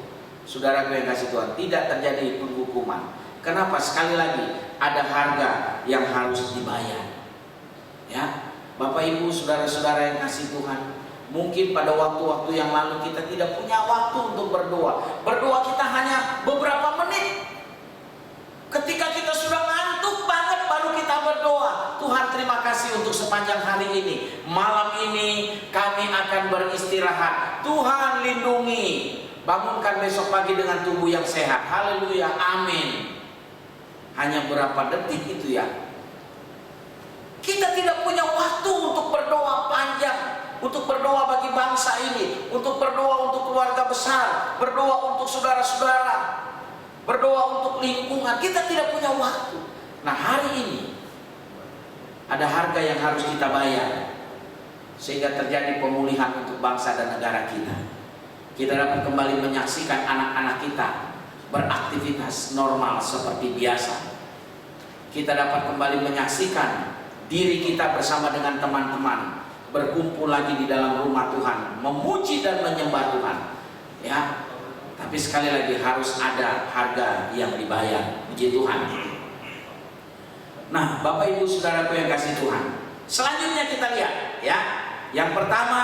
Saudara yang kasih Tuhan, tidak terjadi penghukuman. Kenapa? Sekali lagi, ada harga yang harus dibayar. Ya, Bapak Ibu, saudara-saudara yang kasih Tuhan, mungkin pada waktu-waktu yang lalu kita tidak punya waktu untuk berdoa. Berdoa kita hanya beberapa menit. Ketika kita sudah ngantuk banget, baru kita berdoa. Tuhan, terima kasih untuk sepanjang hari ini. Malam ini kami akan beristirahat. Tuhan lindungi. Bangunkan besok pagi dengan tubuh yang sehat. Haleluya, amin. Hanya berapa detik itu ya. Kita tidak punya waktu untuk berdoa panjang, untuk berdoa bagi bangsa ini, untuk berdoa untuk keluarga besar, berdoa untuk saudara-saudara, berdoa untuk lingkungan. Kita tidak punya waktu. Nah, hari ini ada harga yang harus kita bayar, sehingga terjadi pemulihan untuk bangsa dan negara kita. Kita dapat kembali menyaksikan anak-anak kita beraktivitas normal seperti biasa. Kita dapat kembali menyaksikan diri kita bersama dengan teman-teman berkumpul lagi di dalam rumah Tuhan, memuji dan menyembah Tuhan. Ya, tapi sekali lagi harus ada harga yang dibayar. Puji Tuhan. Nah, Bapak Ibu Saudaraku yang kasih Tuhan, selanjutnya kita lihat ya. Yang pertama,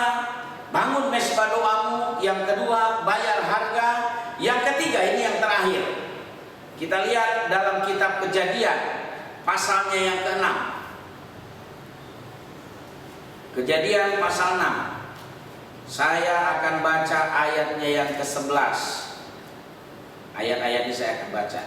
bangun mesbah doamu. Yang kedua, bayar harga. Kita lihat dalam kitab Kejadian pasalnya yang ke-6. Kejadian pasal 6. Saya akan baca ayatnya yang ke-11. Ayat-ayat ini saya akan baca.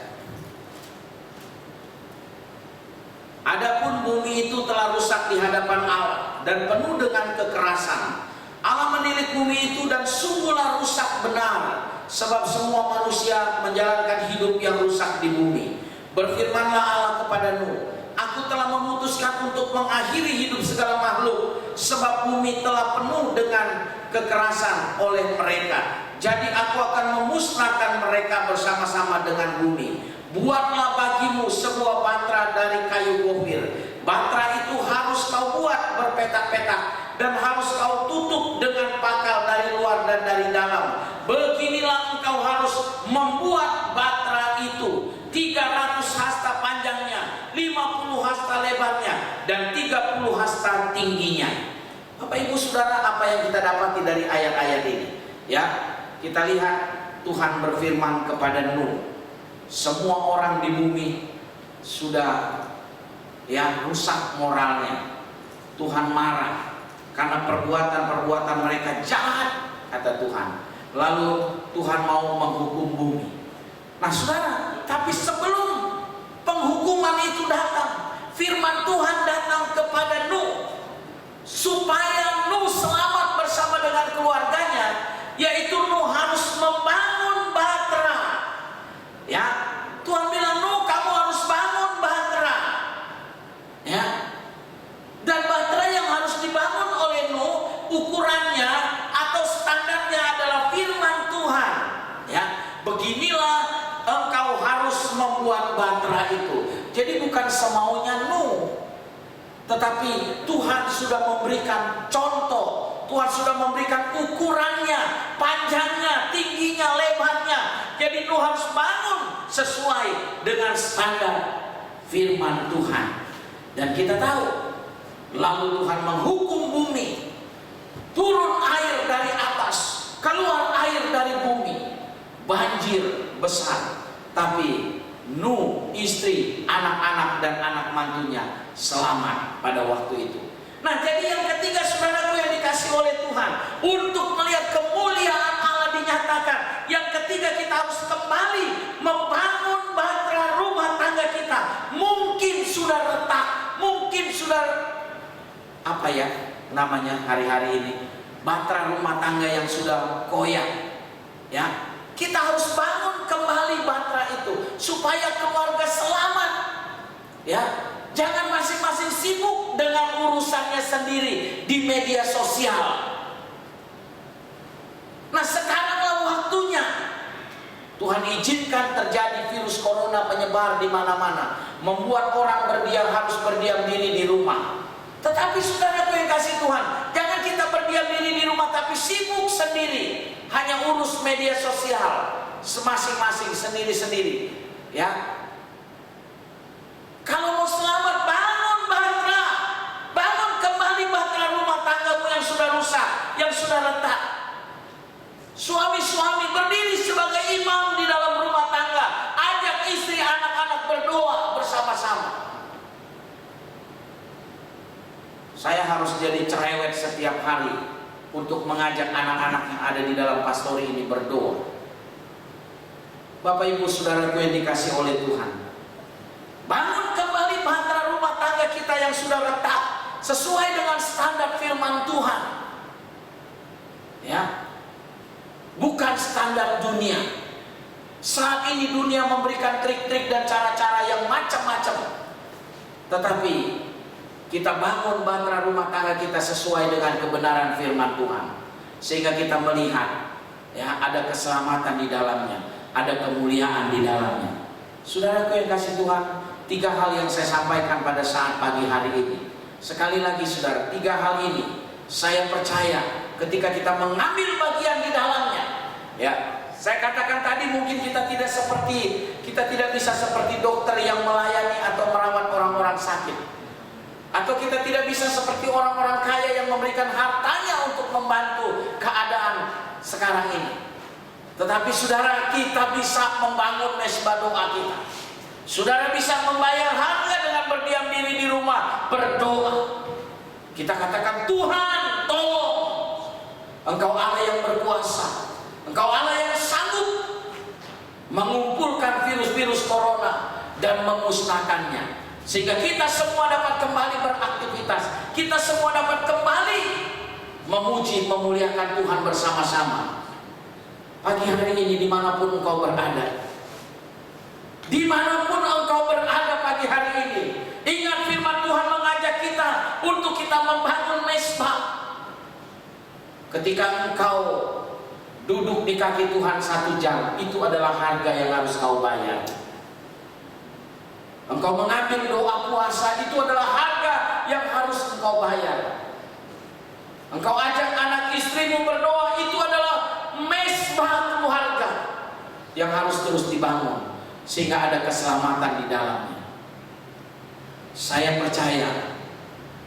Adapun bumi itu telah rusak di hadapan Allah dan penuh dengan kekerasan. Allah menilik bumi itu dan sungguhlah rusak benar, sebab semua manusia menjalankan hidup yang rusak di bumi. Berfirmanlah Allah kepada Nuh, Aku telah memutuskan untuk mengakhiri hidup segala makhluk, sebab bumi telah penuh dengan kekerasan oleh mereka. Jadi aku akan memusnahkan mereka bersama-sama dengan bumi. Buatlah bagimu sebuah batra dari kayu gofir. Batra itu harus kau buat berpetak-petak dan harus kau tutup dengan pakal dari luar dan dari dalam. Beginilah engkau harus membuat batra itu: 300 hasta panjangnya, 50 hasta lebarnya, dan 30 hasta tingginya. Bapak Ibu Saudara, apa yang kita dapati dari ayat-ayat ini? Ya, kita lihat Tuhan berfirman kepada Nuh, semua orang di bumi sudah rusak moralnya. Tuhan marah karena perbuatan-perbuatan mereka jahat, kata Tuhan. Lalu Tuhan mau menghukum bumi. Nah saudara, tapi sebelum penghukuman itu datang, firman Tuhan datang kepada Nuh supaya Nuh selamat bersama dengan keluarganya, yaitu Nuh harus membangun batra. Ya, Tuhan bilang, Nuh, kamu harus bangun batra. Ya, dan batra yang harus dibangun oleh Nuh, ukurannya atau standarnya adalah firman Tuhan. Ya, beginilah engkau harus membuat batra itu. Jadi bukan semaunya Nuh, tetapi Tuhan sudah memberikan contoh. Tuhan sudah memberikan ukurannya, panjangnya, tingginya, lebarnya. Jadi Nuh harus bangun sesuai dengan standar firman Tuhan. Dan kita tahu, lalu Tuhan menghukum bumi. Turun air dari atas, keluar air dari bumi, banjir besar. Tapi Nuh, istri, anak-anak dan anak mantunya selamat pada waktu itu. Nah, jadi yang ketiga saudaraku yang dikasih oleh Tuhan, untuk melihat kemuliaan Allah dinyatakan, yang ketiga kita harus kembali membangun batra rumah tangga kita. Mungkin sudah retak, mungkin sudah namanya hari-hari ini, batra rumah tangga yang sudah koyak. Ya, kita harus bangun kembali batra itu supaya keluarga selamat. Ya, jangan masing-masing sibuk dengan urusannya sendiri di media sosial. Nah, sekaranglah waktunya. Tuhan izinkan terjadi virus corona penyebar di mana-mana, membuat orang harus berdiam diri di rumah. Tetapi saudaraku yang kasih Tuhan, jangan kita berdiam diri di rumah tapi sibuk sendiri, hanya urus media sosial masing-masing sendiri-sendiri. Ya, kalau mau selamat, bangun batra, bangun kembali batra rumah tanggamu yang sudah rusak, yang sudah retak. Suami-suami berdiri sebagai imam di dalam rumah tangga, ajak istri, anak-anak berdoa bersama-sama. Saya harus jadi cerewet setiap hari untuk mengajak anak-anak yang ada di dalam pastori ini berdoa. Bapak Ibu Saudaraku yang dikasih oleh Tuhan, bangun kembali batra rumah tangga kita yang sudah retak sesuai dengan standar firman Tuhan. Ya, bukan standar dunia. Saat ini dunia memberikan trik-trik dan cara-cara yang macam-macam. Tetapi kita bangun batra rumah tangga kita sesuai dengan kebenaran firman Tuhan, sehingga kita melihat ada keselamatan di dalamnya, ada kemuliaan di dalamnya. Saudaraku yang kasih Tuhan, 3 hal yang saya sampaikan pada saat pagi hari ini. Sekali lagi saudara, 3 hal ini saya percaya ketika kita mengambil bagian di dalamnya. Ya, saya katakan tadi mungkin kita tidak bisa seperti dokter yang melayani atau merawat orang-orang sakit. Atau kita tidak bisa seperti orang-orang kaya yang memberikan hartanya untuk membantu keadaan sekarang ini. Tetapi saudara, kita bisa membangun mesbah doa kita. Saudara bisa membayar harga dengan berdiam diri di rumah, berdoa. Kita katakan, Tuhan tolong. Engkau Allah yang berkuasa, Engkau Allah yang sanggup mengumpulkan virus-virus corona dan memusnahkannya, sehingga kita semua dapat kembali beraktivitas, kita semua dapat kembali memuji, memuliakan Tuhan bersama-sama. Pagi hari ini dimanapun engkau berada, dimanapun engkau berada pagi hari ini, ingat firman Tuhan mengajak kita untuk kita membangun mesbah. Ketika engkau duduk di kaki Tuhan 1 jam, itu adalah harga yang harus kau bayar. Engkau mengambil doa puasa, itu adalah harga yang harus engkau bayar. Engkau ajak anak istrimu berdoa, itu adalah mesbah keluarga yang harus terus dibangun, sehingga ada keselamatan di dalamnya. Saya percaya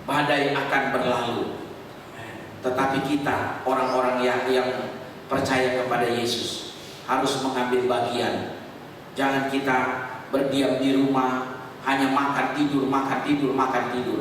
badai akan berlalu, tetapi kita orang-orang yang percaya kepada Yesus harus mengambil bagian. Jangan kita berdiam di rumah hanya makan tidur, makan tidur, makan tidur.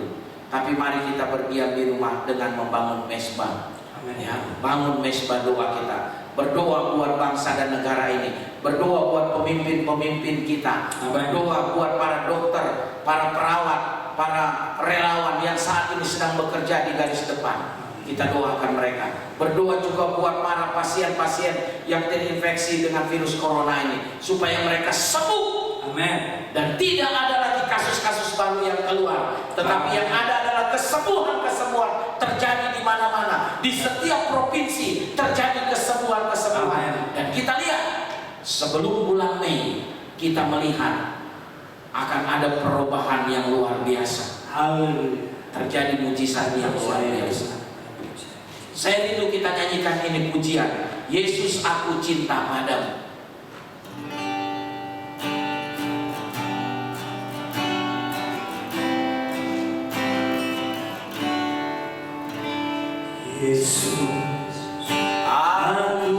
Tapi mari kita berdiam di rumah dengan membangun mesbah. Ya, bangun mesbah doa kita. Berdoa buat bangsa dan negara ini. Berdoa buat pemimpin-pemimpin kita. Berdoa buat para dokter, para perawat, para relawan yang saat ini sedang bekerja di garis depan. Kita doakan mereka. Berdoa juga buat para pasien-pasien yang terinfeksi dengan virus corona ini, supaya mereka sembuh.
Amin.
Dan tidak ada lagi kasus-kasus baru yang keluar, tetapi yang ada adalah kesembuhan-kesembuhan terjadi di mana-mana, di setiap provinsi terjadi kesembuhan-kesembuhan. Dan kita lihat sebelum bulan Mei, kita melihat akan ada perubahan yang luar biasa. Terjadi mujizat yang luar biasa. Saya rindu kita nyanyikan ini pujian, Yesus aku cinta padamu.
Yesus, aku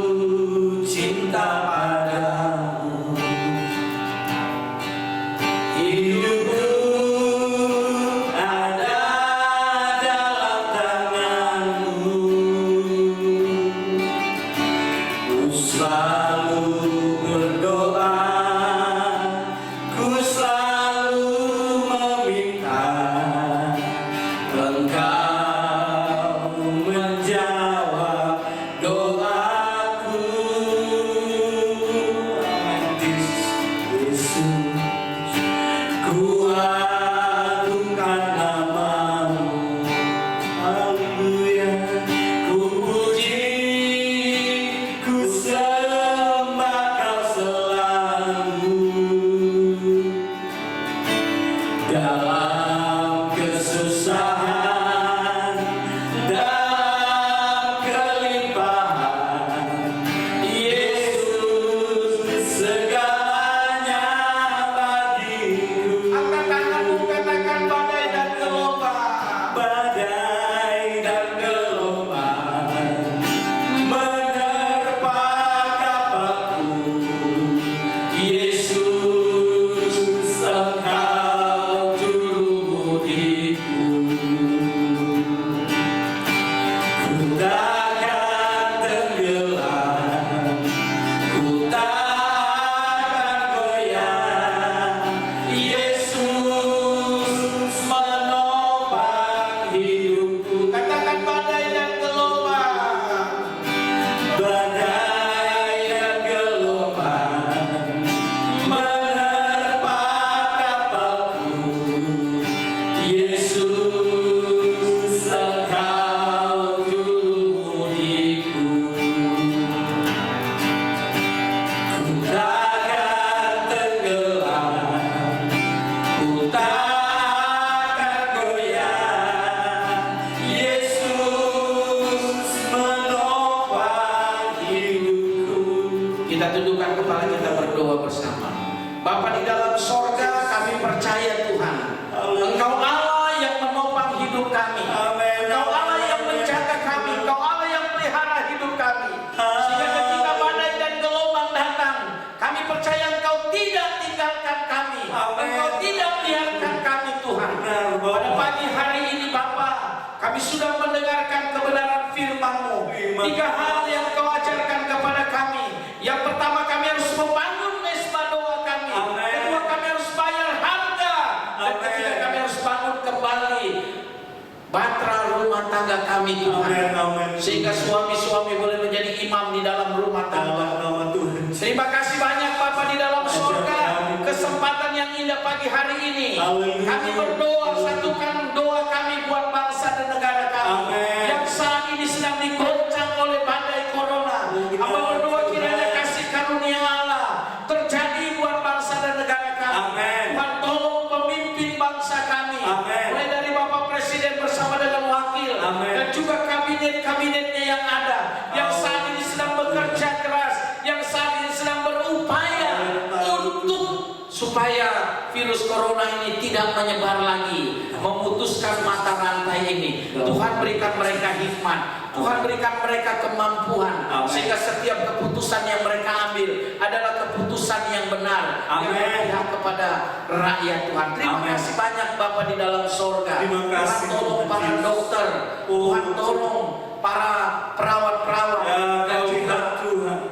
cinta padamu. Hidupku ada dalam tanganmu. Ku selalu berdoa, ku selalu meminta Engkau menjawab doaku. Yesus, ku agungkan namamu. Haleluya. Ku puji, ku sembah Kau selalu. Dalam kesusahan, dalam kelimpahan, Yesus segalanya bagiku.
Angkat tanganmu, katakan badai dan gelombang.
Badai dan gelombang menerpa kapalku. Yesus, Engkau juru mudiku. Ku takkan tenggelam, ku takkan goyah. Yesus menopang hidupku.
Katakan badai dan gelombang.
Badai dan gelombang menerpa kapalku. Yesus, Engkau juru mudiku. Ku takkan tenggelam, ku takkan goyah. Yesus menopang hidupku.
Kita tundukkan kepala kita berdoa bersama. Bapa di dalam sorga, kami percaya Tuhan, Engkau Allah yang menopang hidup kami.
Amin.
Engkau Allah yang menjaga kami. Engkau Allah yang pelihara hidup kami. Sehingga ketika badai dan gelombang Engkau tidak biarkan kami Tuhan. Pada pagi hari ini Bapa, kami sudah mendengarkan kebenaran firman-Mu. 3 hal yang Kau ajarkan kepada kami. Yang pertama, kami harus membangun mesbah doa kami. Kedua, kami harus bayar harga. Dan ketiga, kami harus bangun kembali bahtera rumah tangga kami Tuhan. Sehingga suami-suami boleh menjadi imam di dalam rumah tangga. Terima kasih banyak Bapa di dalam surga, kesempatan yang indah pagi hari ini. Kami berdoa, satukan doa kami buat bangsa dan negara kami yang saat ini sedang digoncang oleh badai corona. Hamba berdoa kiranya kasih karunia Allah terjadi buat bangsa dan negara kami. Tuhan tolong pemimpin bangsa kami, mulai dari Bapak Presiden bersama dengan wakil dan juga kabinet-kabinetnya yang ada, yang saat ini sedang bekerja keras, yang saat ini sedang berupaya untuk supaya virus corona ini tidak menyebar lagi, memutuskan mata rantai ini. Tuhan berikan mereka hikmat, Tuhan berikan mereka kemampuan, sehingga setiap keputusan yang mereka ambil adalah keputusan yang benar, yang berpihak kepada rakyat Tuhan. Terima kasih banyak Bapa di dalam sorga. Tuhan tolong para dokter, Tuhan tolong para perawat-perawat, dan juga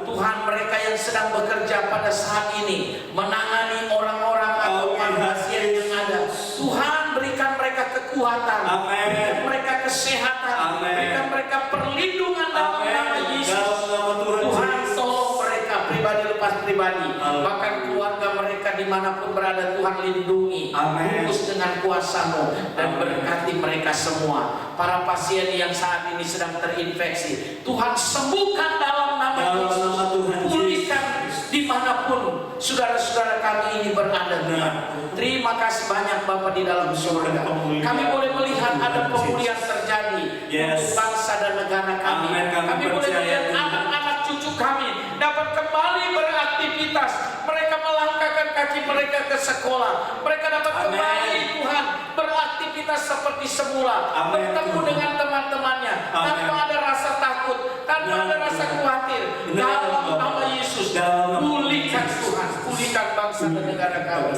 Tuhan mereka yang sedang bekerja pada saat ini menangani orang-orang atau pasien yang ada. Tuhan berikan mereka kekuatan, berikan mereka kesehatan, berikan mereka perlindungan dalam nama Yesus. Tuhan tolong mereka pribadi lepas pribadi, bahkan keluarga mereka dimanapun berada, Tuhan lindungi, bungkus dengan kuasa-Mu dan berkati mereka semua. Para pasien yang saat ini sedang terinfeksi, Tuhan sembuhkan dalam nama Yesus. Pulihkan dimanapun saudara-saudara kami ini berada. Terima kasih banyak Bapa di dalam surga. Kami boleh melihat ada pemulihan terjadi untuk bangsa dan negara kami. Kami boleh melihat anak-anak cucu kami dapat kembali beraktivitas. Mereka melangkahkan kaki mereka ke sekolah. Mereka dapat kembali Tuhan beraktivitas seperti semula, bertemu dengan teman-temannya tanpa ada rasa takut, tanpa ada rasa khawatir. Dalam nama Yesus, pulihkan Tuhan, pulihkan bangsa dan negara kami.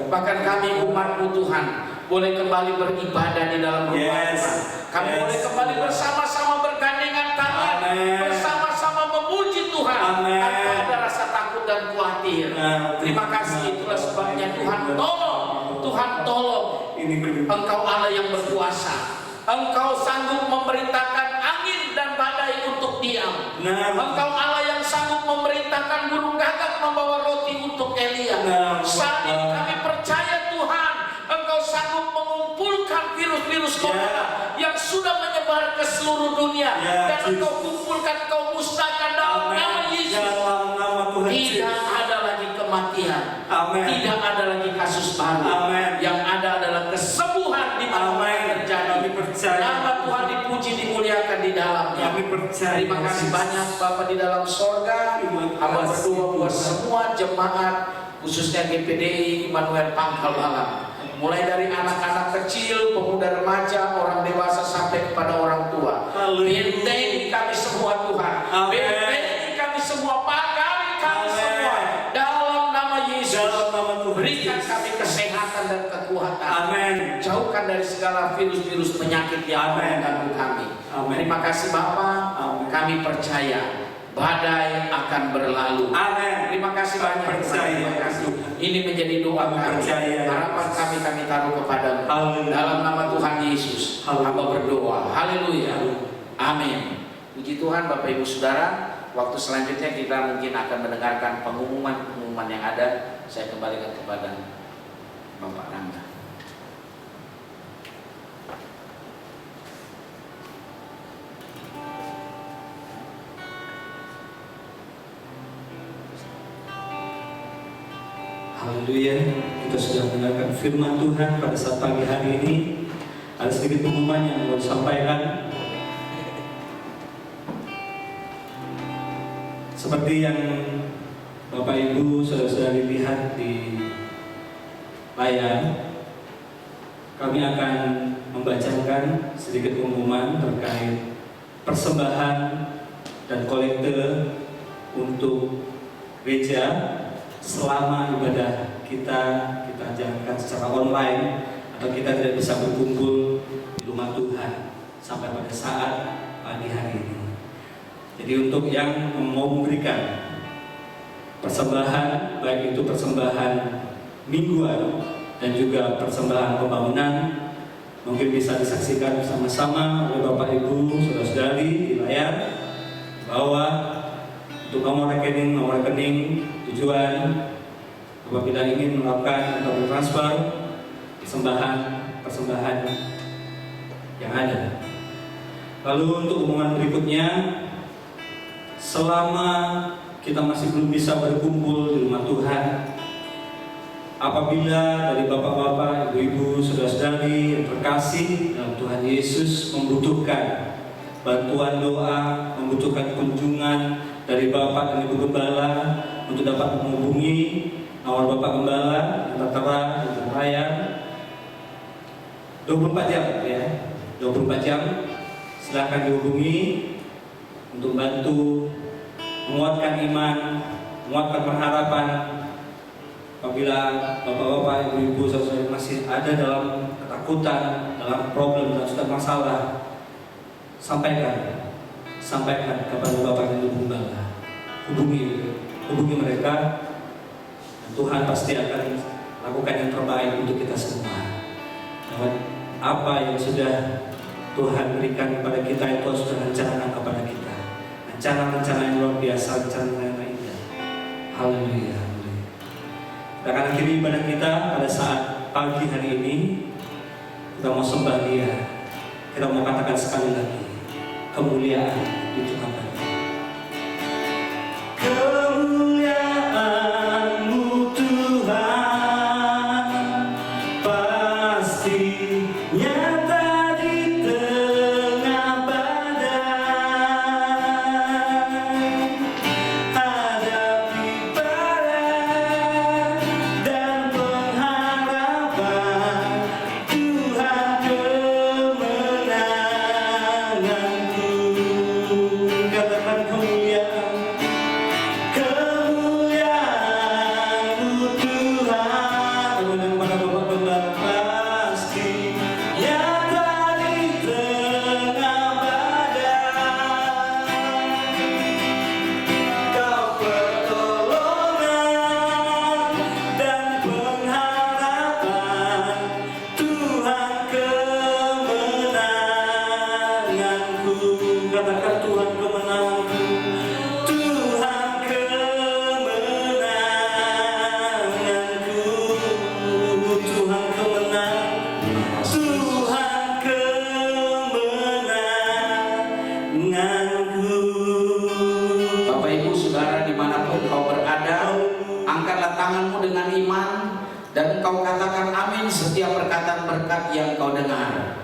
Bahkan kami umat-Mu Tuhan boleh kembali beribadah di dalam rumah Tuhan. Kami boleh kembali bersama-sama bergandengan tangan, bersama-sama memuji Tuhan tanpa ada rasa takut dan khawatir. Terima kasih, itulah sebabnya Tuhan tolong, Tuhan tolong. Engkau Allah yang berkuasa. Engkau sanggup memerintahkan angin dan badai untuk diam. Engkau Allah yang sanggup memerintahkan burung gagak membawa roti untuk Elia. Saat ini kami percaya Tuhan, Engkau sanggup mengumpulkan virus-virus corona yang sudah menyebar ke seluruh dunia, dan Engkau kumpulkan, Engkau musnahkan dalam nama Yesus. Tidak ada lagi kematian, tidak ada lagi kasus baru. Yang ada adalah kesembuhan di mana terjadi. Nama Tuhan dipuji, dimuliakan di dalamnya. Terima kasih banyak Bapa di dalam sorga. Hamba berdoa buat semua jemaat, khususnya GPDI Immanuel Pangkal Alam, mulai dari anak-anak kecil, pemuda remaja, orang dewasa sampai kepada orang tua. Bentengi kami semua Tuhan, bentengi kami semua, pagari kami semua dalam nama Yesus. Berikan kami kesehatan dan kekuatan. Jauhkan dari segala virus-virus penyakit yang mengganggu kami. Terima kasih Bapa. Kami percaya badai akan berlalu. Terima kasih banyak. Terima kasih. Ini menjadi doa kami. Harapan kami taruh kepada-Mu. Dalam nama Tuhan Yesus, hamba berdoa. Haleluya. Amin. Puji Tuhan Bapak Ibu Saudara. Waktu selanjutnya kita mungkin akan mendengarkan pengumuman yang ada. Saya kembalikan kepada Bapak Rangga.
Haleluya, kita sudah mendengarkan firman Tuhan pada saat pagi hari ini. Ada sedikit pengumuman yang mau disampaikan. Seperti yang Bapak Ibu saudara-saudari lihat di layar, kami akan membacakan sedikit pengumuman terkait persembahan dan kolekte untuk gereja selama ibadah kita kita jalankan secara online atau kita tidak bisa berkumpul di rumah Tuhan sampai pada saat pagi hari ini. Jadi untuk yang mau memberikan persembahan, baik itu persembahan mingguan dan juga persembahan pembangunan, mungkin bisa disaksikan bersama-sama oleh Bapak Ibu, saudara-saudari di layar bawah untuk nomor rekening tujuan apabila ingin melakukan atau bertransfer persembahan yang ada. Lalu untuk umuman berikutnya, selama kita masih belum bisa berkumpul di rumah Tuhan, apabila dari bapak-bapak, ibu-ibu, saudara-saudari yang terkasih dalam Tuhan Yesus membutuhkan bantuan doa, membutuhkan kunjungan dari Bapak dan Ibu Gembala untuk dapat menghubungi nomor Bapak Gembala yang tertera di layar 24 jam ya, 24 jam silakan dihubungi untuk bantu menguatkan iman, menguatkan pengharapan. Apabila bapak-bapak, ibu-ibu, saudara masih ada dalam ketakutan, dalam problem, dalam masalah, sampaikan kepada Bapak dan Ibu Gembala. Hubungi mereka, dan Tuhan pasti akan lakukan yang terbaik untuk kita semua. Lewat apa yang sudah Tuhan berikan kepada kita, itu sudah rencanakan kepada kita. Rencana-rencana yang luar biasa, rencana-rencana yang indah. Haleluya. Kita akan akhiri ibadah kita pada saat pagi hari ini. Kita mau sembah Dia. Kita mau katakan sekali lagi, kemuliaan ditujukan. Kemuliaan-Mu Tuhan pasti nyata di tengah badai. Hadapi badai dan pengharapan, Tuhan kemenanganku. Katakan kemuliaan. Kemuliaan-Mu Tuhan, kemuliaan kepada Bapak Gembala pasti nyata di tengah badai. Kau pertolongan dan pengharapan, Tuhan kemenanganku. Katakan Tuhan kemenanganku. Tuhan kemenanganku. Tuhan kemenang. Tuhan kemenanganku.
Bapak Ibu Saudara dimanapun kau berada, angkatlah tanganmu dengan iman dan kau katakan amin setiap perkataan berkat yang kau dengar.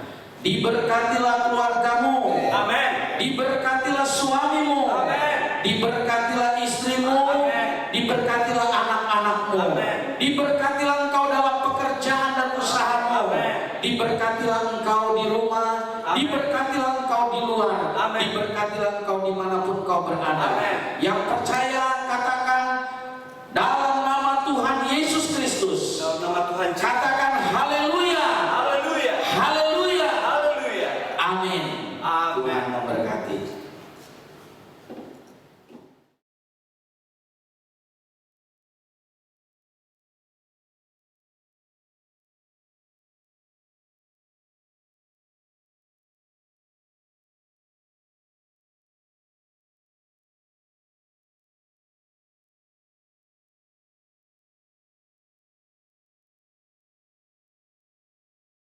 Diberkatilah keluargamu,
Amin.
diberkatilah suamimu,
Amin.
diberkatilah istrimu,
Amin.
diberkatilah anak-anakmu,
Amin.
diberkatilah engkau dalam pekerjaan dan usahamu,
Amin.
diberkatilah engkau di rumah,
Amin.
diberkatilah engkau di luar,
Amin.
diberkatilah engkau dimanapun kau berada.
Amin.